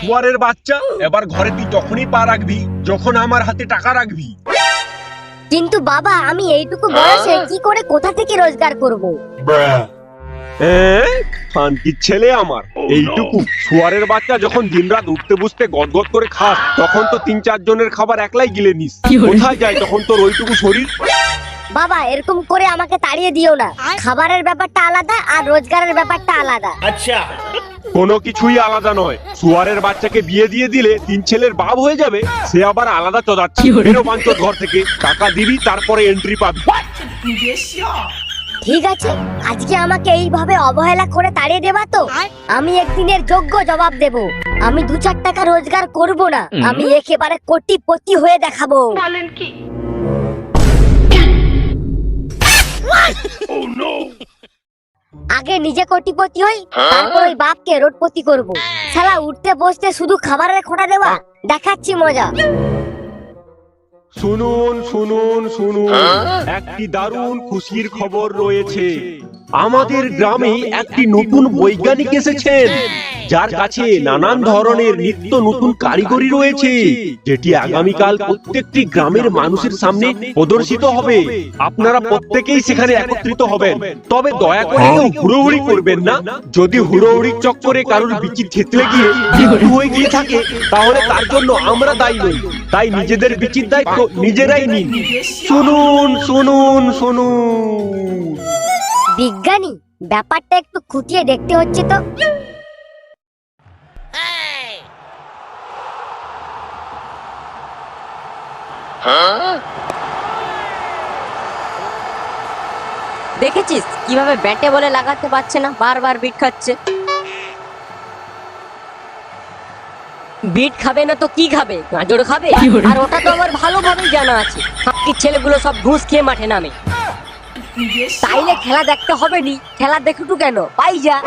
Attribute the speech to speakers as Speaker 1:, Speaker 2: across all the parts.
Speaker 1: শুয়ারের বাচ্চা, এবার ঘরে তুই তখনই পা রাখবি যখন আমার হাতে টাকা রাখবি।
Speaker 2: কিন্তু বাবা, আমি এইটুকু বয়সে কি করে কোথা থেকে রোজগার করব?
Speaker 1: শান্তির ছেলে আমার, এইটুকু শুয়ারের বাচ্চা যখন দিনরাত উঠতে বসতে গদগদ করে খাস, তখন তো 3-4 জনের খাবার একলাই গিলে নিস। কোথায় যায় তখন তোর ওইটুকু শরীর?
Speaker 2: বাবা, এরকম করে আমাকে তাড়িয়ে দিও না। খাবারের ব্যাপারটা আলাদা আর রোজগারের ব্যাপারটা আলাদা।
Speaker 3: আচ্ছা,
Speaker 1: কোনো কিছুই আলাদা নয়। শুয়ারের বাচ্চাকে বিয়ে দিয়ে দিলে 3 ছেলের বাপ হয়ে যাবে, সে আবার আলাদা চোদাচ্ছে। বেরো বাঞ্চোত ঘর থেকে, টাকা দিবি তারপরে এন্ট্রি পাবি।
Speaker 2: ঠিক আছে, আজকে আমাকে এইভাবে অবহেলা করে তাড়িয়ে দেবা তো? আমি একদিনের যোগ্য জবাব দেব। আমি 2-4 টাকা রোজগার করব না, আমি একেবারে কোটিপতি হয়ে দেখাবো।
Speaker 4: বলেন কি?
Speaker 2: আগে নিজে কোটিপতি হই, তারপর ওই বাপকে রোডপতি করব। শালা উঠতে বসতে শুধু খাবারের খোঁটা দেওয়া, দেখাচ্ছি মজা।
Speaker 1: শুনুন শুনুন শুনুন, একটি দারুণ খুশির খবর রয়েছে। আমাদের গ্রামে একটি নতুন বৈজ্ঞানিক এসেছেন, যার কাছে নানান ধরনের নিত্য নতুন কারিগরি রয়েছে, যেটি আগামীকাল প্রত্যেকটি গ্রামের মানুষের সামনে প্রদর্শিত হবে। আপনারা প্রত্যেকেই সেখানে একত্রিত হবেন। তবে দয়া করে কেউ হুড়োহুড়ি করবেন না। যদি হুড়োহুড়ির চক্করে কারোর বিচির ক্ষেত্রে গিয়ে মৃত্যু হয়ে গিয়ে থাকে, তাহলে তার জন্য আমরা দায়ী নই। তাই নিজেদের বিচির দায়িত্ব নিজেরাই নিন। শুনুন শুনুন শুনুন।
Speaker 2: বিজ্ঞানী, ব্যাপারটা একটু খুঁটিয়ে দেখতে হচ্ছে তো।
Speaker 5: দেখেছিস কিভাবে ব্যাটে বলে লাগাতে পারছে না, বারবার বিট খাচ্ছে। বিট খাবে না তো কি খাবে? গাজর খাবে। আর ওটা তো আমার ভালোভাবেই জানা আছে, হাঁকির ছেলেগুলো সব ঘুষ খেয়ে মাঠে নামে। তাইলে খেলা দেখতে হবে নি? খেলা দেখুটু কেন, পাই যা।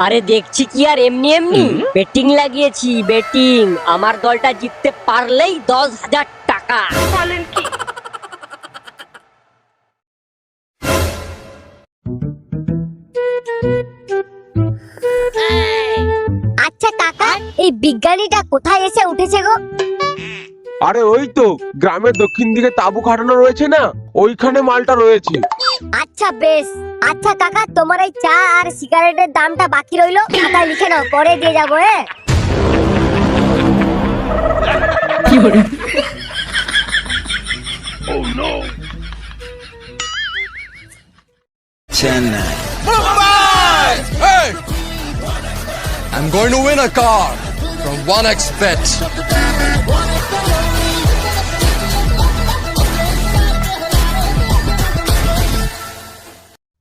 Speaker 5: আরে দেখছি কি আর এমনি এমনি, বেটিং লাগিয়েছি, বেটিং। আমার দলটা জিততে পারলেই 10,000 টাকা।
Speaker 4: বলেন কি?
Speaker 2: আচ্ছা কাকা, এই বিজ্ঞানীটা কোথায় এসে উঠেছে গো?
Speaker 1: আরে ওই তো গ্রামের দক্ষিণ দিকে তাঁবু খাটানো রয়েছে না, ওইখানে মালটা রয়েছে।
Speaker 2: আচ্ছা বেশ। আচ্ছা কাকা, তোমার এই চা আর সিগারেটের দামটা বাকি রইলো, খাতায় লিখে নাও, পরে দিয়ে যাবো।
Speaker 6: Chennai. Mumbai! Hey! I'm going to win a car from 1xBet.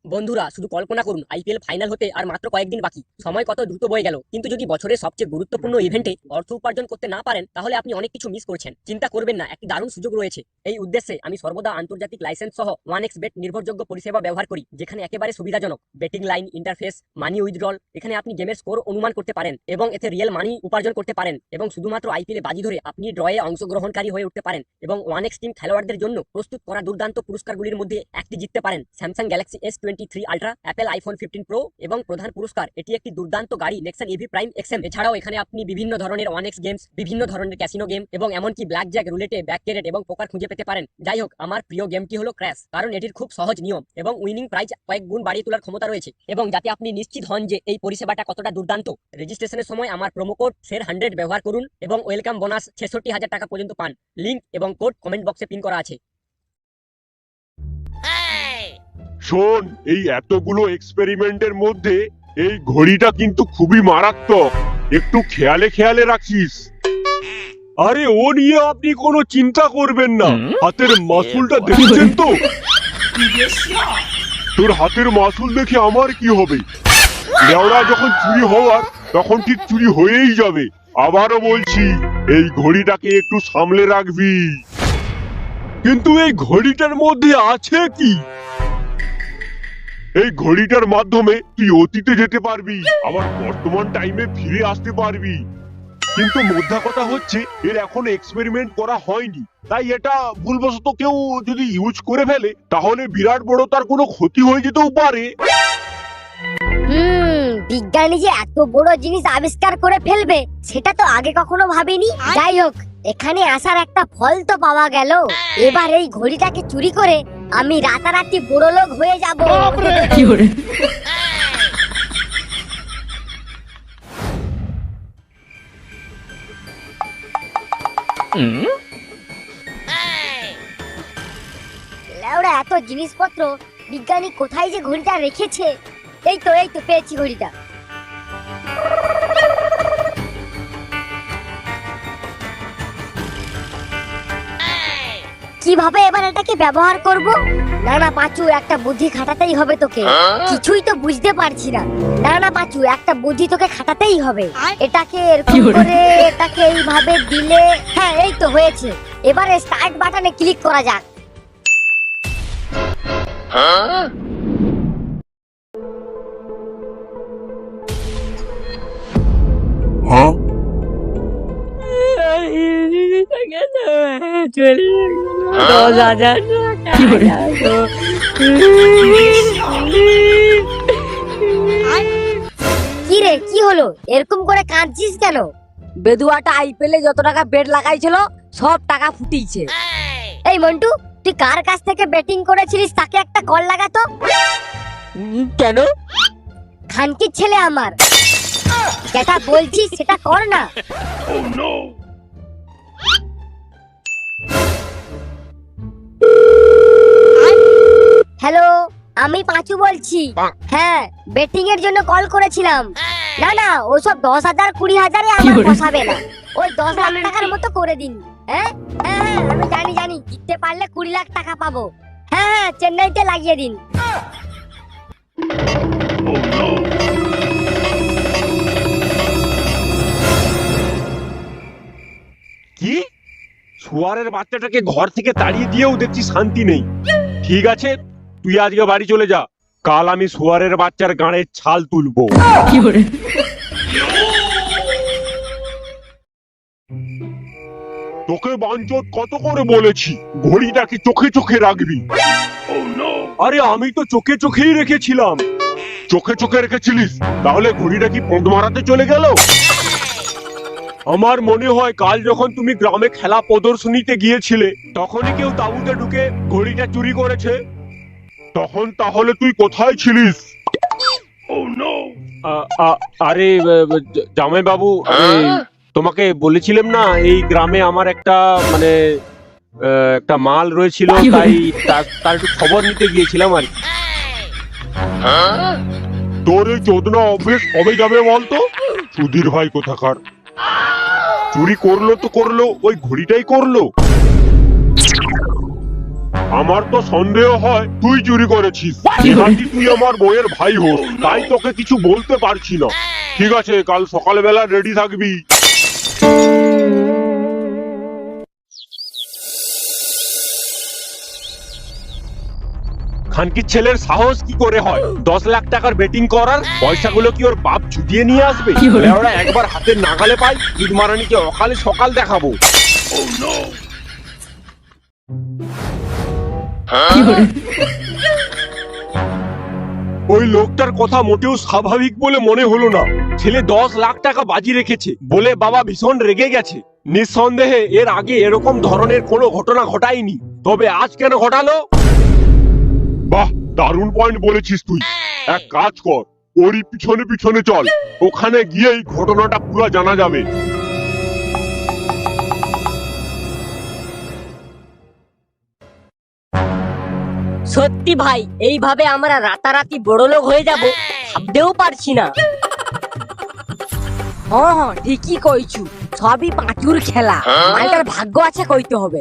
Speaker 5: বন্ধুরা, শুধু কল্পনা করুন, আইপিএল ফাইনাল হতে আর মাত্র কয়েকদিন বাকি। সময় কত দ্রুত বয়ে গেল। কিন্তু যদি বছরের সবচেয়ে গুরুত্বপূর্ণ ইভেন্টে অর্থ উপার্জন করতে না পারেন, তাহলে আপনি অনেক কিছু মিস করছেন। চিন্তা করবেন না, একটি দারুণ সুযোগ রয়েছে। এই উদ্দেশ্যে আমি সর্বদা আন্তর্জাতিক লাইসেন্স সহ 1xBet নির্ভরযোগ্য পরিষেবা ব্যবহার করি, যেখানে একেবারে সুবিধাজনক বেটিং লাইন, ইন্টারফেস, মানি উইথড্রল। এখানে আপনি গেমের স্কোর অনুমান করতে পারেন এবং এতে রিয়েল মানি উপার্জন করতে পারেন, এবং শুধুমাত্র আইপিএলে বাজি ধরে আপনি ড্রয়ে অংশগ্রহণকারী হয়ে উঠতে পারেন এবং 1x টিম খেলোয়াড়দের জন্য প্রস্তুত করা দুর্দান্ত পুরস্কারগুলির মধ্যে একটি জিততে পারেন, Samsung Galaxy S23 ultra, Apple iPhone 15 pro এবং প্রধান পুরস্কার এটি একটি দুর্দান্ত গাড়ি নেক্সন ইভি প্রাইম XM। এছাড়াও এখানে আপনি বিভিন্ন ধরনের 1x গেমস, বিভিন্ন ধরনের ক্যাসিনো গেম এবং এমনকি ব্ল্যাক জ্যাক, রুলেটে, ব্যাককেরেট এবং পোকার খুঁজে পেতে পারেন। যাই হোক, আমার প্রিয় গেমটি হলো ক্র্যাশ, কারণ এটির খুব সহজ নিয়ম এবং উইনিং প্রাইজ কয়েক গুণ বাড়িয়ে তোলার ক্ষমতা রয়েছে। এবং যাতে আপনি নিশ্চিত হন যে এই পরিষেবাটা কতটা দুর্দান্ত, রেজিস্ট্রেশনের সময় আমার প্রোমো কোড SHARE100 ব্যবহার করুন এবং ওয়েলকাম বোনাস 66,000 টাকা পর্যন্ত পান। লিংক এবং কোড কমেন্ট বক্সে পিন করা আছে।
Speaker 1: শোন, এই এতগুলো এক্সপেরিমেন্টের মধ্যে এই ঘড়িটা কিন্তু খুবই মারাত্মক, একটু খেয়ালে খেয়ালে রাখিস। আরে ও নিয়ে আপনি কোনো চিন্তা করবেন না। হাতের মাসুলটা দেখছেন তো? তোর হাতের মাসুল দেখে আমার কি হবে? লেওড়া যখন চুরি হওয়ার তখন ঠিক চুরি হয়েই যাবে। আবারও বলছি, এই ঘড়িটাকে একটু সামলে রাখবি। কিন্তু এই ঘড়িটার মধ্যে আছে কি? এই ঘড়িটার মাধ্যমে তুই অতীতে যেতে পারবি, আবার বর্তমান টাইমে ফিরে আসতে পারবি। কিন্তু মোদ্দা কথা হচ্ছে এর এখন এক্সপেরিমেন্ট করা হয়নি, তাই এটা ভুলবশত কেউ যদি ইউজ করে ফেলে তাহলে বিরাট বড় তার কোনো ক্ষতি হয়ে যেতেও পারে।
Speaker 2: বিজ্ঞানী যে এত বড় জিনিস আবিষ্কার করে ফেলবে সেটা তো আগে কখনো ভাবিনি। যাই হোক, এখানে আসার একটা ফল তো পাওয়া গেল। এবার এই ঘড়িটাকে চুরি করে আমি রাতারাতি বড় লোক হয়ে যাব। লেওড়া, এত জিনিসপত্র বিজ্ঞানী কোথায় যে ঘড়িটা রেখেছে। এই তো পেয়েছি ঘড়িটা। কিভাবে এবার এটাকে ব্যবহার করব? না পাঁচু, একটা বুদ্ধি খাটাতেই হবে তোকে। কিছুই তো বুঝতে পারছি না। না পাঁচু, একটা বুদ্ধি তোকে খাটাতেই হবে। এটাকে এরকম করে এটাকে এইভাবে দিলে, হ্যাঁ এই তো হয়েছে। এবারে স্টার্ট বাটনে ক্লিক করা যাক। কি রে, কি হলো? এরকম করে কাঁদছিস কেন?
Speaker 3: বেদুয়াটা আইপিএলে যত টাকা বেট লাগাইছিল সব টাকা ফুটিয়েছে।
Speaker 2: এই মন্টু, তুই কার কাছ থেকে ব্যাটিং করেছিলিস তাকে একটা কল লাগাতো।
Speaker 3: কেন?
Speaker 2: খানকির ছেলে আমার, যেটা বলছিস সেটা কর না। হ্যালো, আমি পাঁচু বলছি। হ্যাঁ, বেটিং এর জন্য কল করেছিলাম। না ওসব 10,000 20,000 আমার পোষাবে না। ওই 10 লাখ টাকার মতো করে দিন। হ্যাঁ, আমি জানি জিততে পারলে 20 লাখ টাকা পাবো। হ্যাঁ, চেন্নাইতে লাগিয়ে দিন।
Speaker 1: কি? শুয়ারের বাচ্চাটাকে ঘর থেকে তাড়িয়ে দিয়েও দেখছি শান্তি নেই। ঠিক আছে, তুই আজকে বাড়ি চলে যা, কাল আমি শুয়ারের বাচ্চার গাঁড়ের ছাল তুলবো। তোকে বাঞ্চোত কত করে বলেছি ঘড়িটাকে চোখে চোখে রাখবি। আরে আমি তো চোখে চোখেই রেখেছিলাম। চোখে চোখে রেখেছিলিস, তাহলে ঘড়িটা কি পদ মারাতে চলে গেল? আমার মনে হয় কাল যখন তুমি গ্রামে খেলা প্রদর্শনীতে গিয়েছিলে তখনই কেউ তাঁবুতে ঢুকে ঘড়িটা চুরি করেছে। তখন তাহলে তুই কোথায় ছিলিস? আরে জামাই বাবু, তোমাকে বলেছিলাম না এই গ্রামে আমার একটা একটা মাল রয়েছিল, তাই তার একটু খবর নিতে গিয়েছিলাম আর কি। তোর এই চোদনা অভ্যেস কবে যাবে বলতো? সুধীর ভাই কোথাকার, চুরি করলো তো করলো, ওই ঘড়িটাই করলো। আমার তো সন্দেহ হয় তুই চুরি করেছিস। তুই আমার বউয়ের ভাই হোস, তাই তোকে কিছু বলতে পারছি না। ঠিক আছে, কাল সকালবেলা রেডি থাকবি। খানকির ছেলের সাহস কি করে হয় 10 লাখ টাকার বেটিং করার? পয়সাগুলো কি ওর বাপ ছুটিয়ে নিয়ে আসবে? ওরা একবার হাতের নাগালে পাই, ঈদ মারানিকে অকালে সকাল দেখাবো। ওই লোকটার কথা মোটেও স্বাভাবিক বলে মনে হলো না। ছেলে 10 লাখ টাকা বাজি রেখেছে বলে বাবা ভীষণ রেগে গেছে। নিঃসন্দেহে এর আগে এরকম ধরনের কোনো ঘটনা ঘটায়নি, তবে আজ কেন ঘটালো? বাহ, দারুণ পয়েন্ট বলেছিস তুই। এক কাজ কর, ওরই পিছনে পিছনে চল, ওখানে গিয়েই ঘটনাটা পুরো জানা যাবে।
Speaker 3: সত্যি ভাই, এইভাবে আমরা রাতারাতি বড়লোক হয়ে যাব ভাবতেও পারছি না। হ্যাঁ, ঠিকই কইছু, সবই পাঁচুর খেলা। মালটার ভাগ্য আছে কইতে হবে।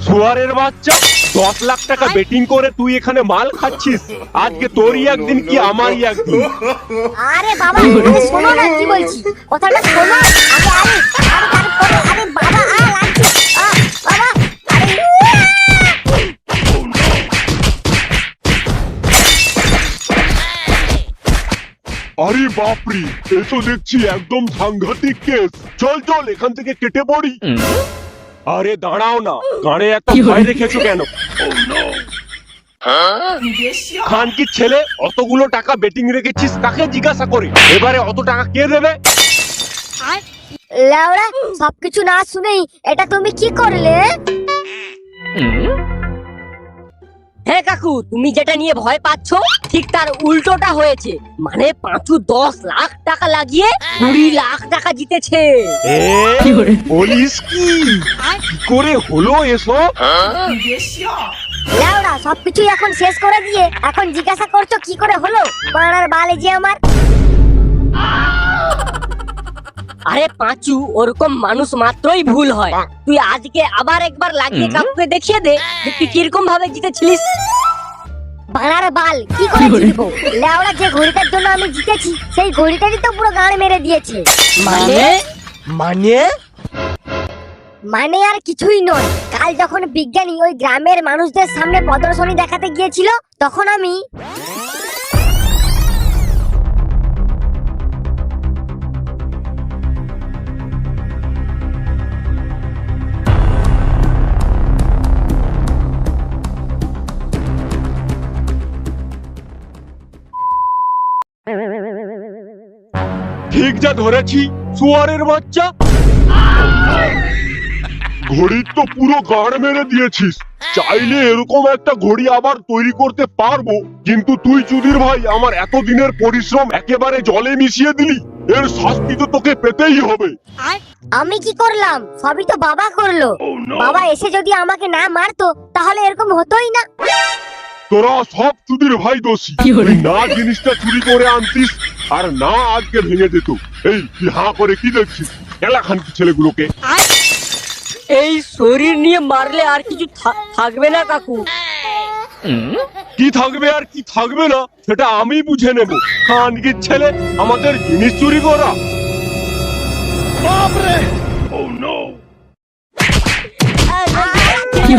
Speaker 1: শুয়ারের বাচ্চা, 10 লাখ টাকা বেটিং করে তুই এখানে মাল খাচ্ছিস। আজকে তোরই একদিন কি আমারই একদিন।
Speaker 2: আরে বাবা, শোনো না কি বলছি, কথাটা শোনো। আরে বাবা, লাগছে বাবা।
Speaker 1: আরে বাপরে, এ তো দেখছি একদম সাংঘাতিক কেস। চল চল এখান থেকে কেটে পড়ি। আরে দাঁড়াও না, গাড়ে একটা ভয় রেখেছো কেন? খানকির ছেলে, অতগুলো টাকা বেটিং রেখেছিস কাকে জিজ্ঞাসা করে? এবারে অত টাকা কে দেবে?
Speaker 2: লেওড়া, সবকিছু না শুনেই এটা তুমি কি করলে?
Speaker 3: হ্যাঁ কাকু, তুমি যেটা নিয়ে ভয় পাচ্ছো ঠিক তার উল্টোটা হয়েছে। মানে পাঁচু 10 লাখ টাকা লাগিয়ে 20 লাখ টাকা জিতেছে।
Speaker 1: বলিস কি? কি করে হলো এসব?
Speaker 2: লেওড়া, সবকিছু এখন শেষ করে দিয়ে এখন জিজ্ঞাসা করছো কি করে হলো? পাড়ার বালে যে আমার।
Speaker 3: আরে পাঁচু, ওরকম মানুষ মাত্রই ভুল হয়। তুই আজকে আবার একবার লাগিয়ে কাকুকে দেখিয়ে দে যে তুই কিরকম ভাবে জিতেছিলিস।
Speaker 2: পাড়ার বাল কি করে জিতবো? লেওড়া, যে ঘড়িটার জন্য আমি জিতেছি সেই ঘড়িটারই তো পুরো গাড় মেরে দিয়েছে।
Speaker 3: মানে মানে
Speaker 2: মানে আর কিছুই নয়। কাল যখন বিজ্ঞানী ওই গ্রামের মানুষদের সামনে প্রদর্শনী দেখাতে গিয়েছিল, তখন আমি
Speaker 1: ঠিক যা ধরেছি, শুয়ারের বাচ্চা। ঘড়ির তো পুরো গাড় মেরে দিয়েছিস। চাইলে এরকম একটা ঘড়ি আবার তৈরি করতে পারবো, কিন্তু তুই চুদির ভাই আমার এতদিনের পরিশ্রম একেবারে জলে মিশিয়ে দিলি। এর শাস্তি তো তোকে পেতেই হবে।
Speaker 2: আমি কি করলাম? সবই তো বাবা করলো। বাবা এসে যদি আমাকে না মারতো তাহলে এরকম হতোই না।
Speaker 1: তোরা সব চুদির ভাই দোষী। তুই না জিনিসটা চুরি করে আনতিস, আর না আজকে ভেঙে যেত। এই তুই হাঁ করে কি দেখছিস? এলা খানকি ছেলেগুলোকে।
Speaker 3: এই শরীর নিয়ে মারলে আর কিছু থাকবে না কাকু।
Speaker 1: কি থাকবে আর কি থাকবে না সেটা আমি বুঝে নেব। খানকির ছেলে, আমাদের জিনিস চুরি করা।
Speaker 3: কি